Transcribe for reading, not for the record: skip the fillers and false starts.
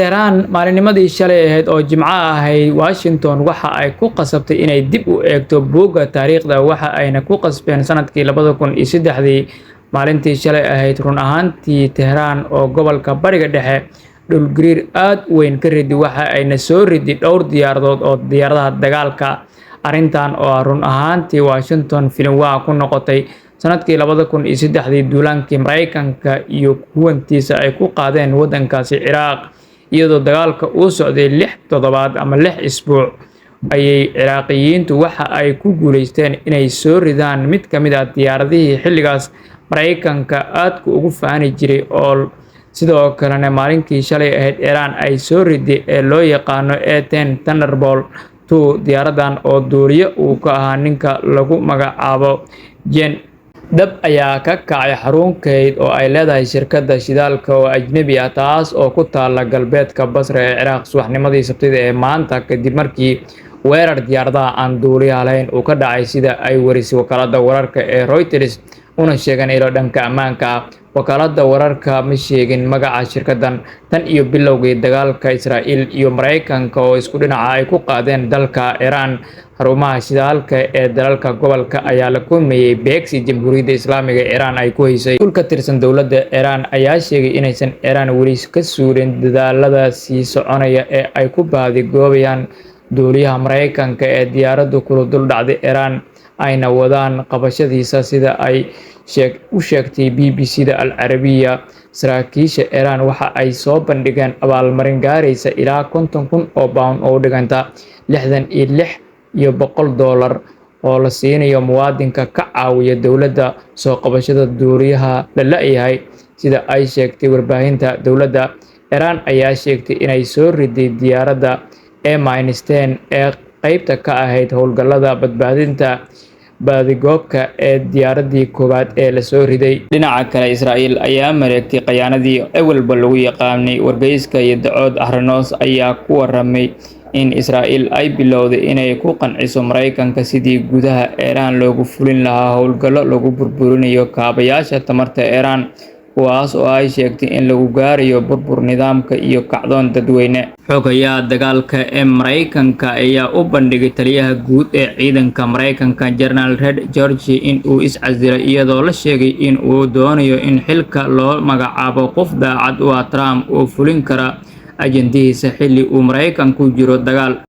Tehran maalinimadii shalay ahayd oo Jimco ahayd, Washington waxa ay ku qasabtay inay dib u eegto buugga taariikhda waxa ayna ku qasbeen sanadkii 2003 maalintii shalay ahayd. Run ahaantii, Tehran oo gobolka Bariga Dhexe dhul gariir aad u weyn ka ridi waxa ayna soo riday dhowr diyaaradood oo diyaaradaha dagaalka. Arrintan oo run ahaantii Washington filinwaa ku noqotay sanadkii 2003 duulaankii Mareykanka iyo kuwantiisa ay ku qaadeen waddankaasi Ciraaq. iyadoo dagaalka uu socday 6 toddobaad ama 6 isbuuc ayay Ciraaqiyiintu waxa ay ku guuleysteen inay soo ridaan mid ka mid ah diyaaradihii xilligaas Mareykanka aadka ugu faani jiray oo sidoo kalena maalinkii shalay ahayd Iran ay soo riday ee loo yaqaano A-10 Thunderbolt 2. diyaaradan oo duuliye uu ka ahaa ninka lagu magacaabo Jen. Dab ayaa ka kacay xarun kayd oo ay leedahay shirkadda shidaalka oo ajnabi ah taas oo ku taala galbeedka Basra ee Ciraaq subaxnimadii Sabtida ee maanta kadib markii weerar diyaaradaha aan duuliyaha lahayn uu ka dhacay sida ay warisay wakaaladda wararka ee Reuters una sheegeen ilo dhanka ammaanka ah. Wakaaladda wararka ma sheegin magaca shirkaddan tan iyo bilowgii dagaalka Israa'iil iyo Mareykanka oo isku dhinaca ay ku qaadeen dalka Iran. Xarumaha shidaalka ee dalalka gobolka ayaa la kulmayay beegsi Jamhuuriyadda Islaamiga Iran ay ku haysay. Mas'uul ka tirsan dowladda Iran ayaa sheegay inaysan Iran weli ka suulin dadaalada sii soconaya ee ay ku baadigoobayaan duuliyaha Mareykanka ee diyaaraddu kula dul dhacday Iran ayna wadaan qabashadiisa sida ay u sheegtay BBC-da Al Arabiya. Saraakiisha Iran waxa ay soo bandhigeen abaalmarin gaaraysa ilaa 50,000 oo pound oo u dhiganta $66,100 oo la siinayo muwaadinka ka caawiya dowladda soo qabashada duuliyaha la la'yahay, sida ay sheegtay warbaahinta dowladda. Iran ayaa sheegtay inay soo riday diyaaradda A-10 ee qaybta ka ahayd howlgallada badbaadinta baadigoobka ee diyaaraddii koowaad ee la soo riday. Dhinaca kale, Israa'iil ayaa mareegtay khiyaanadii awalba lagu yaqaanay. Wargeyska iyo Dacood Ahronos ayaa ku waramay in Israa'iil ay bilowday inay ku qanciso Mareykanka sidii gudaha Iran loogu fulin lahaa howlgallo lagu burburinayo kaabayaasha tamarta Iran, kuwaas oo ay sheegtay in lagu gaarayo burbur nidaamka iyo kacdoon dadweyne. Xogayaha dagaalka ee Mareykanka ayaa u bandhigay taliyaha guud ee ciidanka Mareykanka General Red George in uu is-casilay, iyadoo la sheegay in uu doonayo in xilka loo magacaabo qof daacad u ah Trump oo fulin kara ajandihiisa xilli uu Mareykanku jiro dagaal.